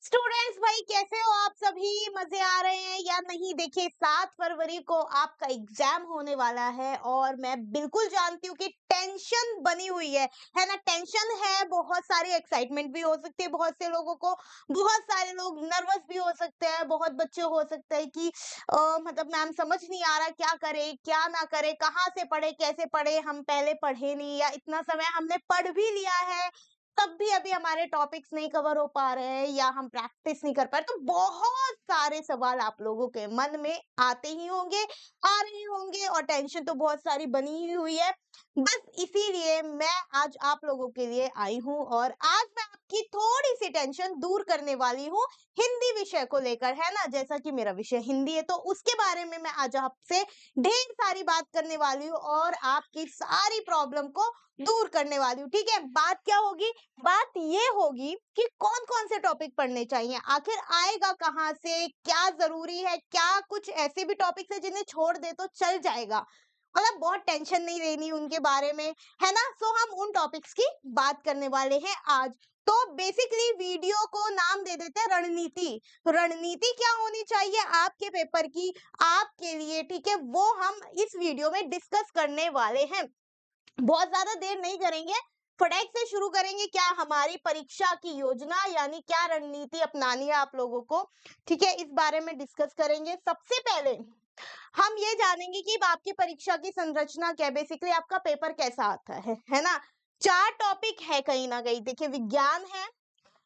Students भाई कैसे हो आप सभी? मजे आ रहे हैं या नहीं? देखिए 7 फरवरी को आपका एग्जाम होने वाला है और मैं बिल्कुल जानती हूँ कि टेंशन बनी हुई है ना? टेंशन है, बहुत सारी एक्साइटमेंट भी हो सकती है बहुत से लोगों को, बहुत सारे लोग नर्वस भी हो सकते हैं, बहुत बच्चे हो सकते हैं कि मतलब मैम समझ नहीं आ रहा क्या करे क्या ना करे, कहाँ से पढ़े कैसे पढ़े, हम पहले पढ़े नहीं या इतना समय हमने पढ़ भी लिया है तब भी अभी हमारे टॉपिक्स नहीं कवर हो पा रहे हैं या हम प्रैक्टिस नहीं कर पा रहे। तो बहुत सारे सवाल आप लोगों के मन में आते ही होंगे, आ रहे होंगे और टेंशन तो बहुत सारी बनी ही हुई है। बस इसीलिए मैं आज आप लोगों के लिए आई हूँ और आज मैं आपकी थोड़ी सी टेंशन दूर करने वाली हूँ हिंदी विषय को लेकर, है ना? जैसा कि मेरा विषय हिंदी है तो उसके बारे में मैं आज आपसे ढेर सारी बात करने वाली हूँ और आपकी सारी प्रॉब्लम को दूर करने वाली हूँ। ठीक है, बात क्या होगी? बात ये होगी कि कौन-कौन से टॉपिक पढ़ने चाहिए, आखिर आएगा कहाँ से, क्या ज़रूरी है, क्या कुछ ऐसे भी टॉपिक्स हैं जिन्हें छोड़ दे तो चल जाएगा। मतलब बहुत टेंशन नहीं लेनी उनके बारे में, है ना? सो हम उन टॉपिक्स की बात करने वाले हैं आज। तो बेसिकली वीडियो को नाम दे देते हैं रणनीति। रणनीति क्या होनी चाहिए आपके पेपर की, आपके लिए, ठीक है? वो हम इस वीडियो में डिस्कस करने वाले हैं। बहुत ज्यादा देर नहीं करेंगे, फटाक से शुरू करेंगे। क्या हमारी परीक्षा की योजना यानी क्या रणनीति अपनानी है आप लोगों को, ठीक है? इस बारे में डिस्कस करेंगे। सबसे पहले हम ये जानेंगे कि आपकी परीक्षा की संरचना क्या है, बेसिकली आपका पेपर कैसा आता है ना? 4 टॉपिक है कहीं ना कहीं। देखिए विज्ञान है,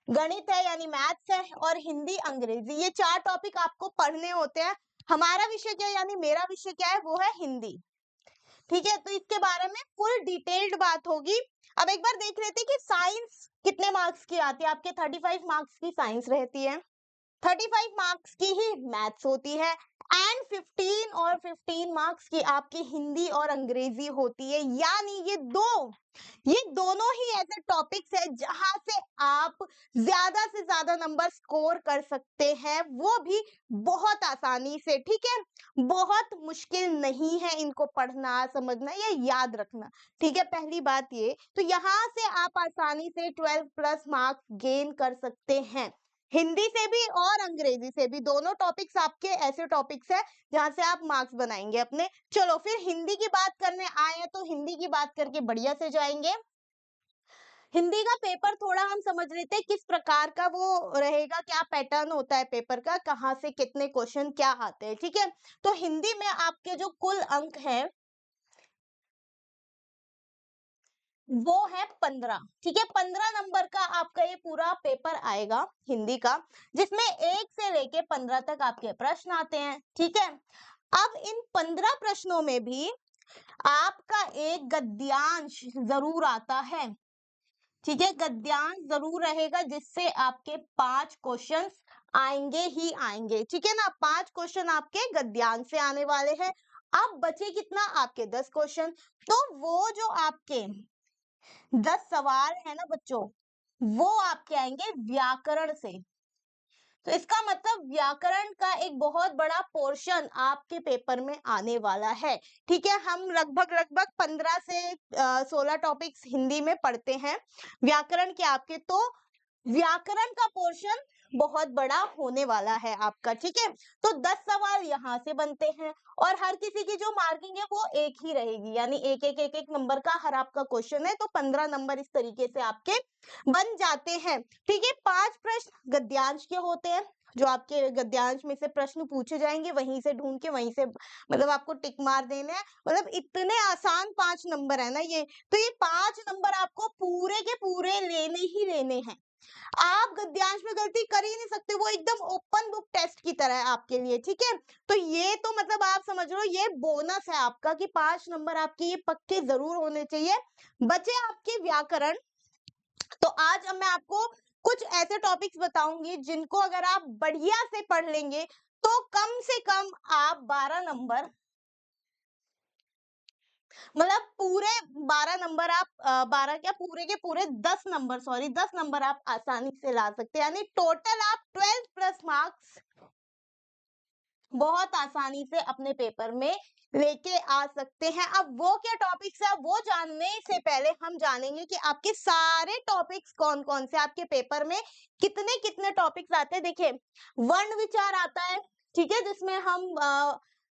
गणित है यानी मैथ्स है और हिंदी अंग्रेजी, ये 4 टॉपिक आपको पढ़ने होते हैं। हमारा विषय क्या है यानी मेरा विषय क्या है, वो है हिंदी। ठीक है, तो इसके बारे में फुल डिटेल्ड बात होगी। अब एक बार देख लेते हैं कि साइंस कितने मार्क्स की आती है। आपके 35 मार्क्स की साइंस रहती है, 35 मार्क्स की ही मैथ्स होती है एंड 15 और 15 मार्क्स की आपकी हिंदी और अंग्रेजी होती है। यानी ये दोनों ही ऐसे टॉपिक्स है जहां से आप ज्यादा से ज्यादा नंबर स्कोर कर सकते हैं, वो भी बहुत आसानी से। ठीक है, बहुत मुश्किल नहीं है इनको पढ़ना समझना या याद रखना। ठीक है, पहली बात ये तो यहाँ से आप आसानी से 12 प्लस मार्क्स गेन कर सकते हैं, हिंदी से भी और अंग्रेजी से भी। दोनों टॉपिक्स आपके ऐसे टॉपिक्स है जहां से आप मार्क्स बनाएंगे अपने। चलो फिर हिंदी की बात करने आए हैं तो हिंदी की बात करके बढ़िया से जाएंगे। हिंदी का पेपर थोड़ा हम समझ लेते हैं किस प्रकार का वो रहेगा, क्या पैटर्न होता है पेपर का, कहाँ से कितने क्वेश्चन क्या आते हैं। ठीक है, तो हिंदी में आपके जो कुल अंक है वो है 15। ठीक है, 15 नंबर का आपका ये पूरा पेपर आएगा हिंदी का, जिसमें 1 से लेके 15 तक आपके प्रश्न आते हैं। ठीक है, अब इन 15 प्रश्नों में भी आपका एक गद्यांश जरूर आता है। ठीक है, गद्यांश जरूर रहेगा जिससे आपके 5 क्वेश्चंस आएंगे ही आएंगे। ठीक है ना, 5 क्वेश्चन आपके गद्यांश से आने वाले हैं। अब बचे कितना, आपके 10 क्वेश्चन। तो वो जो आपके 10 सवाल है ना बच्चों, वो आपके आएंगे व्याकरण से। तो इसका मतलब व्याकरण का एक बहुत बड़ा पोर्शन आपके पेपर में आने वाला है। ठीक है, हम लगभग लगभग 15 से 16 टॉपिक्स हिंदी में पढ़ते हैं व्याकरण के आपके, तो व्याकरण का पोर्शन बहुत बड़ा होने वाला है आपका। ठीक है, तो 10 सवाल यहाँ से बनते हैं और हर किसी की जो मार्किंग है वो एक ही रहेगी, यानी एक एक नंबर का हर आपका क्वेश्चन है, तो 15 नंबर इस तरीके से आपके बन जाते हैं। ठीक है, 5 प्रश्न गद्यांश के होते हैं, जो आपके गद्यांश में से प्रश्न पूछे जाएंगे वहीं से ढूंढ के वहीं से मतलब आपको टिक मार देने हैं। मतलब इतने आसान 5 नंबर है ना ये, तो ये 5 नंबर आपको पूरे के पूरे लेने ही लेने हैं। आप गद्यांश में गलती कर ही नहीं सकते, वो एकदम ओपन बुक टेस्ट की तरह है आपके लिए। ठीक है, तो ये तो मतलब आप समझ लो ये बोनस है आपका कि 5 नंबर आपके ये पक्के जरूर होने चाहिए। बचे आपके व्याकरण, तो आज अब मैं आपको कुछ ऐसे टॉपिक्स बताऊंगी जिनको अगर आप बढ़िया से पढ़ लेंगे तो कम से कम आप 12 नंबर, मतलब पूरे 12 नंबर आप 12 क्या पूरे के पूरे 10 नंबर, सॉरी 10 नंबर आप आसानी से ला सकते हैं। यानी टोटल आप 12 प्लस मार्क्स बहुत आसानी से अपने पेपर में लेके आ सकते हैं। अब वो क्या टॉपिक्स है वो जानने से पहले हम जानेंगे कि आपके सारे टॉपिक्स कौन-कौन से आपके पेपर में कितने-कितने टॉपिक्स आते हैं। देखिए, वर्ण विचार आता है, ठीक है? जिसमें हम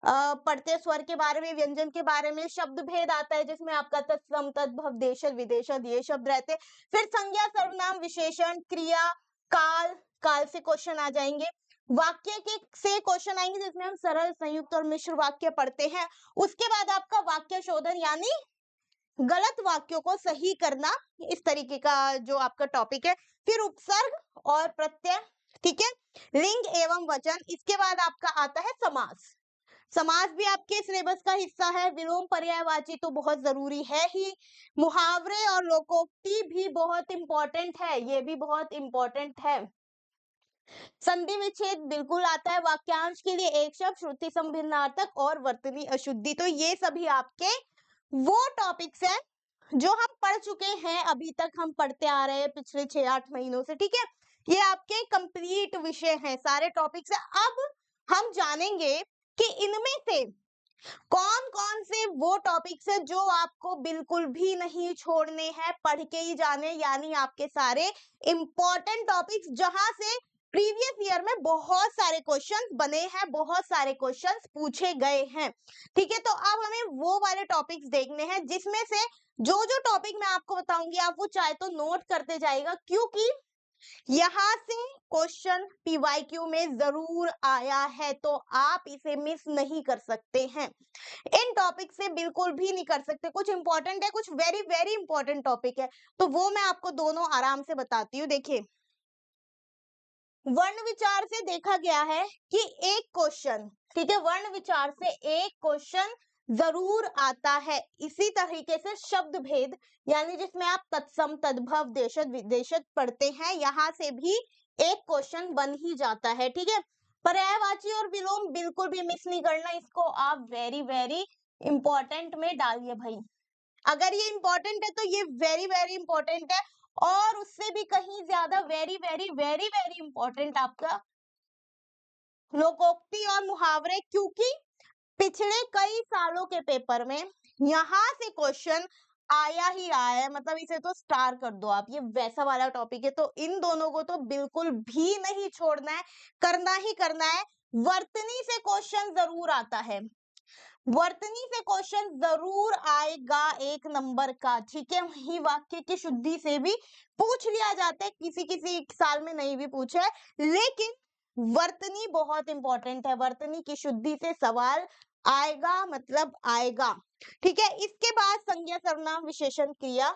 पढ़ते हैं स्वर के बारे में, व्यंजन के बारे में, शब्द भेद आता है जिसमें आपका तत्सम, तद्भव, देशज, विदेशज ये शब्द रहते हैं। फिर संज्ञा, सर्वनाम, विशेषण, क्रिया, काल, काल से क्वेश्चन आ जाएंगे। वाक्य के से क्वेश्चन आएंगे जिसमें हम सरल, संयुक्त और मिश्र वाक्य पढ़ते हैं। उसके बाद आपका वाक्य शोधन यानी गलत वाक्यों को सही करना, इस तरीके का जो आपका टॉपिक है। फिर उपसर्ग और प्रत्यय, ठीक है? लिंग एवं वचन। इसके बाद आपका आता है समास। समास भी आपके सिलेबस का हिस्सा है। विलोम, पर्यायवाची तो बहुत जरूरी है ही। मुहावरे और लोकोक्ति भी बहुत इंपॉर्टेंट है, ये भी बहुत इंपॉर्टेंट है। संधि विच्छेद बिल्कुल आता है। वाक्यांश के लिए एक शब्द, श्रुति संभिन्नार्थक और वर्तनी अशुद्धि, तो ये सभी आपके वो टॉपिक्स हैं जो हम पढ़ चुके हैं, अभी तक हम पढ़ते आ रहे हैं पिछले 6-8 महीनों से, ठीक है? ये आपके कंप्लीट विषय हैं, सारे टॉपिक्स हैं। अब हम जानेंगे कि इनमें से कौन-कौन से वो टॉपिक्स हैं जो आपको बिल्कुल भी नहीं छोड़ने हैं, पढ़ के ही जाने, यानी आपके सारे इंपॉर्टेंट टॉपिक्स जहां से प्रीवियस ईयर में बहुत सारे क्वेश्चंस बने हैं, बहुत सारे क्वेश्चंस पूछे गए हैं, ठीक है? तो अब हमें वो वाले टॉपिक्स देखने हैं जिसमें से जो जो टॉपिक मैं आपको बताऊंगी आप वो चाहे तो नोट करते जाइएगा, क्योंकि यहाँ से क्वेश्चन पीवाईक्यू में जरूर आया है, तो आप इसे मिस नहीं कर सकते हैं। इन टॉपिक से बिल्कुल भी नहीं कर सकते। कुछ इंपॉर्टेंट है, कुछ वेरी वेरी इंपॉर्टेंट टॉपिक है, तो वो मैं आपको दोनों आराम से बताती हूँ। देखिए, वर्ण विचार से देखा गया है कि एक क्वेश्चन, ठीक है, वर्ण विचार से एक क्वेश्चन जरूर आता है। इसी तरीके से शब्द भेद यानी जिसमें आप तत्सम, तद्भव, देशज, विदेशज पढ़ते हैं, यहाँ से भी एक क्वेश्चन बन ही जाता है, ठीक है? पर्यायवाची और विलोम बिल्कुल भी मिस नहीं करना, इसको आप वेरी वेरी इंपॉर्टेंट में डालिए भाई। अगर ये इंपॉर्टेंट है तो ये वेरी वेरी इंपॉर्टेंट है, और उससे भी कहीं ज्यादा very very very very important आपका लोकोक्ति और मुहावरे, क्योंकि पिछले कई सालों के पेपर में यहाँ से क्वेश्चन आया ही रहा है। मतलब इसे तो स्टार कर दो आप, ये वैसा वाला टॉपिक है, तो इन दोनों को तो बिल्कुल भी नहीं छोड़ना है, करना ही करना है। वर्तनी से क्वेश्चन जरूर आता है, वर्तनी से क्वेश्चन जरूर आएगा 1 नंबर का, ठीक है? वही वाक्य की शुद्धि से भी पूछ लिया जाता है, किसी किसी साल में नहीं भी पूछा है, लेकिन वर्तनी बहुत इंपॉर्टेंट है। वर्तनी की शुद्धि से सवाल आएगा, मतलब आएगा, ठीक है? इसके बाद संज्ञा, सर्वनाम, विशेषण, क्रिया।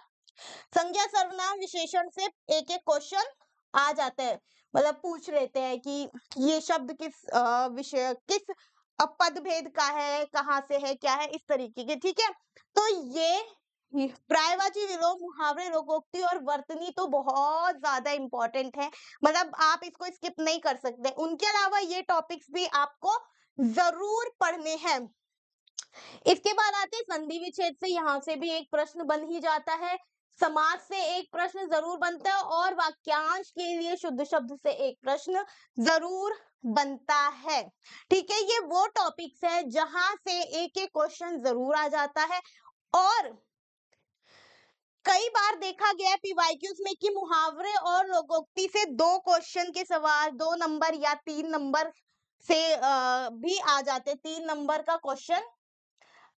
संज्ञा, सर्वनाम, विशेषण से एक एक क्वेश्चन आ जाता है, मतलब पूछ लेते हैं कि ये शब्द किस विषय, किस पद भेद का है, कहाँ से है, क्या है, इस तरीके के, ठीक है? तो ये पर्यायवाची, विलोम, मुहावरे, लोकोक्ति और वर्तनी तो बहुत ज्यादा इंपॉर्टेंट है, मतलब आप इसको स्किप नहीं कर सकते। उनके अलावा ये टॉपिक्स भी आपको जरूर पढ़ने हैं। इसके बाद आते हैं संधि विच्छेद से, यहाँ से भी एक प्रश्न बन ही जाता है। समास से एक प्रश्न जरूर बनता है, और वाक्यांश के लिए शुद्ध शब्द से एक प्रश्न जरूर बनता है, ठीक है? ये वो टॉपिक्स है जहां से एक एक क्वेश्चन जरूर आ जाता है। और कई बार देखा गया है पीवाईक्यूज में कि मुहावरे और लोकोक्ति से 2 क्वेश्चन के सवाल 2 नंबर या 3 नंबर से भी आ जाते, 3 नंबर का क्वेश्चन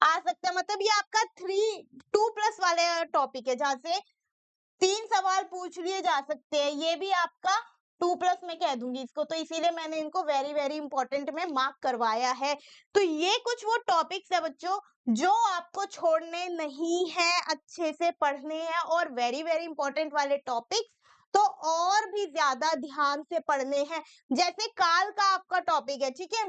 आ सकता है। मतलब ये आपका 2+ वाले टॉपिक है जहां से 3 सवाल पूछ लिए जा सकते हैं, ये भी आपका 2+ में कह दूंगी इसको, तो इसीलिए मैंने इनको वेरी वेरी इंपॉर्टेंट में मार्क करवाया है। तो ये कुछ वो टॉपिक्स है बच्चों जो आपको छोड़ने नहीं है, अच्छे से पढ़ने हैं, और वेरी वेरी इंपॉर्टेंट वाले टॉपिक्स तो और भी ज्यादा ध्यान से पढ़ने हैं। जैसे काल का आपका टॉपिक है, ठीक है?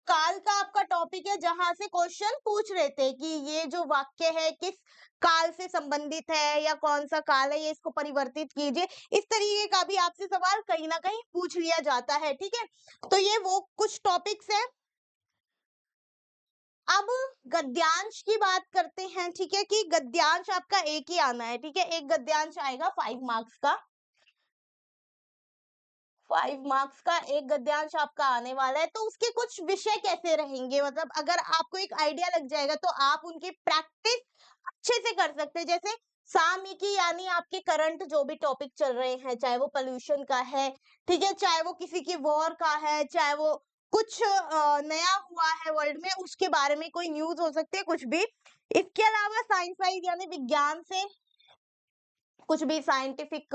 काल का आपका टॉपिक है जहां से क्वेश्चन पूछ रहे थे कि ये जो वाक्य है किस काल से संबंधित है, या कौन सा काल है, ये इसको परिवर्तित कीजिए, इस तरीके का भी आपसे सवाल कहीं ना कहीं पूछ लिया जाता है, ठीक है? तो ये वो कुछ टॉपिक्स हैं। अब गद्यांश की बात करते हैं, ठीक है? कि गद्यांश आपका एक ही आना है, ठीक है? एक गद्यांश आएगा 5 मार्क्स का, 5 मार्क्स का एक गद्यांश आपका आने वाला है, तो उसके कुछ विषय कैसे रहेंगे, मतलब अगर आपको एक आइडिया लग जाएगा तो आप उनकी प्रैक्टिस अच्छे से कर सकते हैं। जैसे सामयिकी यानी आपके करंट जो भी टॉपिक चल रहे हैं, चाहे वो पोल्यूशन का है, ठीक है, चाहे वो किसी की वॉर का है, चाहे वो कुछ नया हुआ है वर्ल्ड में, उसके बारे में कोई न्यूज हो सकती है, कुछ भी। इसके अलावा साइंस वाइज यानी विज्ञान से कुछ भी साइंटिफिक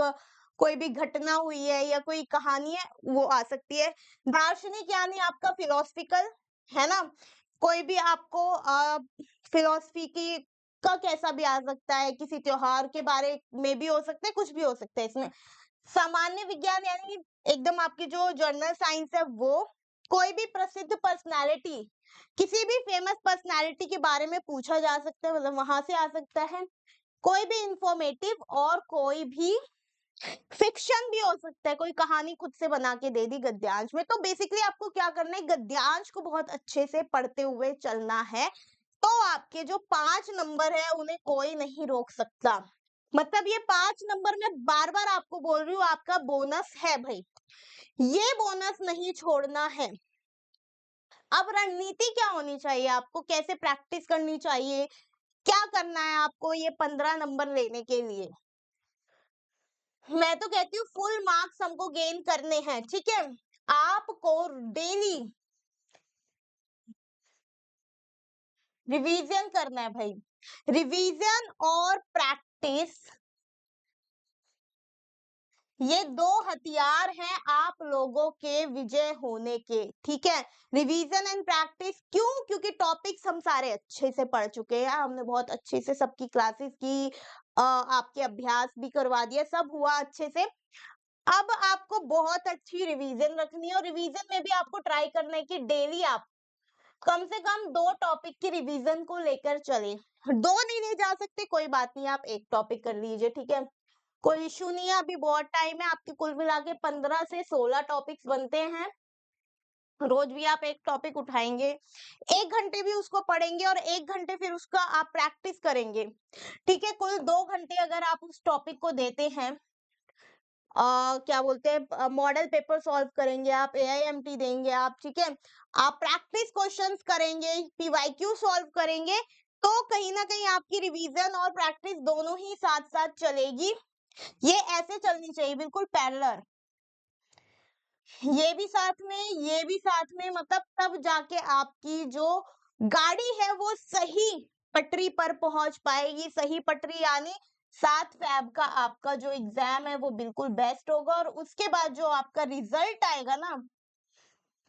कोई भी घटना हुई है या कोई कहानी है, वो आ सकती है। दार्शनिक यानी आपका फिलोसफिकल, है ना, कोई भी आपको फिलोसफी की का कैसा भी आ सकता है, किसी त्योहार के बारे में भी हो सकता है, कुछ भी हो सकता है इसमें। सामान्य विज्ञान यानी एकदम आपकी जो जनरल साइंस है, वो कोई भी प्रसिद्ध पर्सनालिटी, किसी भी फेमस पर्सनालिटी के बारे में पूछा जा सकता है, मतलब वहां से आ सकता है। कोई भी इंफॉर्मेटिव और कोई भी फिक्शन भी हो सकता है, कोई कहानी खुद से बना के दे दी गद्यांश में। तो बेसिकली आपको क्या करना है, गद्यांश को बहुत अच्छे से पढ़ते हुए चलना है, तो आपके जो 5 नंबर है उन्हें कोई नहीं रोक सकता। मतलब ये 5 नंबर में बार बार आपको बोल रही हूँ, आपका बोनस है भाई, ये बोनस नहीं छोड़ना है। अब रणनीति क्या होनी चाहिए, आपको कैसे प्रैक्टिस करनी चाहिए, क्या करना है आपको ये 15 नंबर लेने के लिए। मैं तो कहती हूँ फुल मार्क्स हमको गेन करने हैं, ठीक है। आपको डेली रिवीजन करना है भाई, रिवीजन और प्रैक्टिस, ये दो हथियार हैं आप लोगों के विजय होने के, ठीक है। रिवीजन एंड प्रैक्टिस क्यों, क्योंकि टॉपिक्स हम सारे अच्छे से पढ़ चुके हैं, हमने बहुत अच्छे से सबकी क्लासेस की, आपके अभ्यास भी करवा दिया, सब हुआ अच्छे से। अब आपको बहुत अच्छी रिवीजन रखनी है, और रिवीजन में भी आपको ट्राई करना है कि डेली आप कम से कम 2 टॉपिक की रिवीजन को लेकर चले। 2 नहीं ले जा सकते, कोई बात नहीं, आप 1 टॉपिक कर लीजिए, ठीक है, कोई इशू नहीं है। अभी बहुत टाइम है, आपके कुल मिला के 15 से 16 टॉपिक्स बनते हैं। रोज भी आप 1 टॉपिक उठाएंगे, 1 घंटे भी उसको पढ़ेंगे और 1 घंटे फिर उसका आप प्रैक्टिस करेंगे, ठीक है। कुल 2 घंटे अगर आप उस टॉपिक को देते हैं, क्या बोलते हैं, मॉडल पेपर सॉल्व करेंगे आप, एआईएमटी देंगे आप, ठीक है, आप प्रैक्टिस क्वेश्चंस करेंगे, पीवाईक्यू सॉल्व करेंगे, तो कहीं ना कहीं आपकी रिवीजन और प्रैक्टिस दोनों ही साथ साथ चलेगी। ये ऐसे चलनी चाहिए, बिल्कुल पैरेलल, ये भी साथ में, ये भी साथ में, मतलब तब जाके आपकी जो गाड़ी है वो सही पटरी पर पहुंच पाएगी। सही पटरी यानी 7 फैब का आपका जो एग्जाम है वो बिल्कुल बेस्ट होगा, और उसके बाद जो आपका रिजल्ट आएगा ना,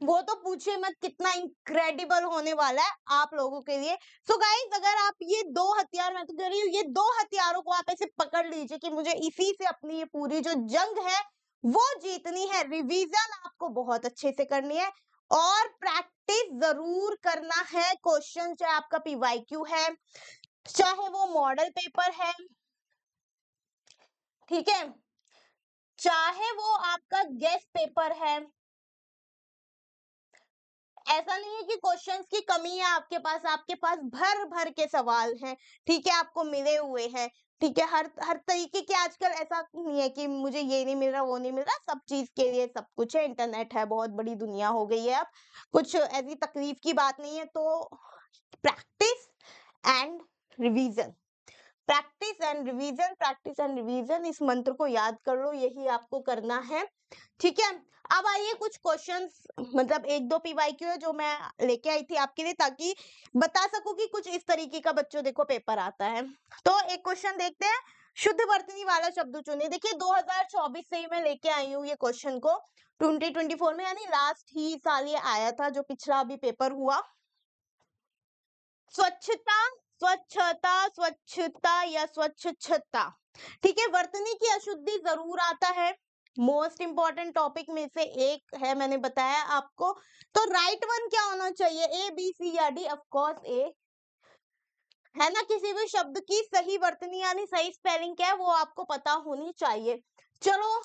वो तो पूछिए मत कितना इनक्रेडिबल होने वाला है आप लोगों के लिए। सो गाइस, अगर आप ये 2 हथियार, मैं तो कह रही हूँ ये 2 हथियारों को आप ऐसे पकड़ लीजिए कि मुझे इसी से अपनी ये पूरी जो जंग है वो जीतनी है। रिवीजन आपको बहुत अच्छे से करनी है, और प्रैक्टिस जरूर करना है। क्वेश्चन चाहे आपका पीवाईक्यू है, चाहे वो मॉडल पेपर है, ठीक है, चाहे वो आपका गेस्ट पेपर है, ऐसा नहीं है कि क्वेश्चंस की कमी है आपके पास भर भर के सवाल हैं, ठीक है, आपको मिले हुए हैं, ठीक है। हर हर तरीके के, आजकल ऐसा नहीं है कि मुझे ये नहीं मिल रहा, वो नहीं मिल रहा, सब चीज के लिए सब कुछ है, इंटरनेट है, बहुत बड़ी दुनिया हो गई है अब, कुछ ऐसी तकलीफ की बात नहीं है। तो practice and revision, practice and revision, practice and revision, इस मंत्र को याद कर लो, यही आपको करना है, ठीक है। अब आइए कुछ क्वेश्चंस, मतलब 1-2 पीवाईक्यू है जो मैं लेके आई थी आपके लिए, ताकि बता सकूं कि कुछ इस तरीके का बच्चों देखो पेपर आता है। तो एक क्वेश्चन देखते हैं, शुद्ध वर्तनी वाला शब्द चुनिए। देखिए 2024 से ही मैं लेके आई हूँ ये क्वेश्चन को, 2024 में यानी लास्ट ही साल ये आया था, जो पिछला अभी पेपर हुआ। स्वच्छता, स्वच्छता, स्वच्छता या स्वच्छता, ठीक है। वर्तनी की अशुद्धि जरूर आता है, मोस्ट इंपॉर्टेंट टॉपिक में से एक है, मैंने बताया आपको। तो राइट वन क्या होना चाहिए, ए बी सी या डी, ऑफ कोर्स ए, है ना। किसी भी शब्द की सही वर्तनी यानी सही स्पेलिंग क्या है वो आपको पता होनी चाहिए। चलो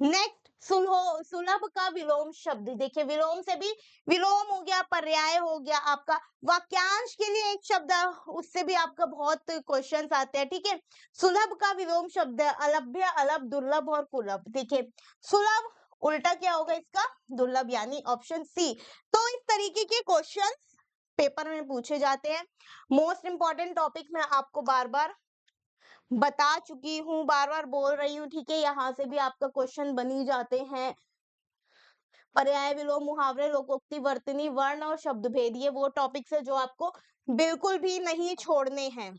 नेक्स्ट, सुलभ का विलोम शब्द, देखिए विलोम से भी, विलोम हो गया, पर्याय हो गया आपका, वाक्यांश के लिए एक शब्द है, उससे भी आपका बहुत क्वेश्चंस आते हैं, ठीक है। सुलभ का विलोम शब्द है अलभ्य, अलभ, दुर्लभ और कुलभ। देखिए सुलभ उल्टा क्या होगा इसका? दुर्लभ, यानी ऑप्शन सी। तो इस तरीके के क्वेश्चन पेपर में पूछे जाते हैं। मोस्ट इंपॉर्टेंट टॉपिक मैं आपको बार बार बता चुकी हूँ, बार बार बोल रही हूँ, ठीक है। यहाँ से भी आपका क्वेश्चन बन ही जाते हैं। पर्याय, विलोम, मुहावरे, लोकोक्ति, वर्तनी, वर्ण और शब्द भेद, ये वो टॉपिक्स है जो आपको बिल्कुल भी नहीं छोड़ने हैं।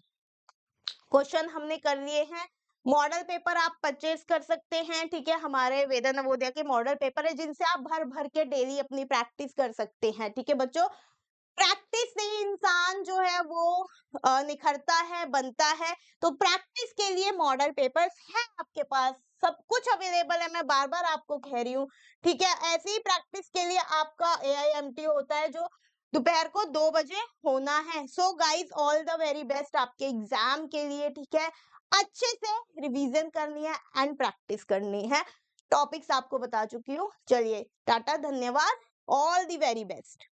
क्वेश्चन हमने कर लिए हैं। मॉडल पेपर आप परचेज कर सकते हैं, ठीक है। हमारे वेदा नवोदया के मॉडल पेपर है जिनसे आप भर भर के डेली अपनी प्रैक्टिस कर सकते हैं, ठीक है बच्चों। प्रैक्टिस से ही इंसान जो है वो निखरता है, बनता है। तो प्रैक्टिस के लिए मॉडल पेपर्स है आपके पास, सब कुछ अवेलेबल है, मैं बार बार आपको कह रही हूँ, ठीक है। ऐसे ही प्रैक्टिस के लिए आपका AIMT होता है जो दोपहर को 2 बजे होना है। So guys, all the very best आपके एग्जाम के लिए, ठीक है। अच्छे से रिवीजन करनी है एंड प्रैक्टिस करनी है। टॉपिक्स आपको बता चुकी हूँ। चलिए टाटा, धन्यवाद, ऑल द वेरी बेस्ट।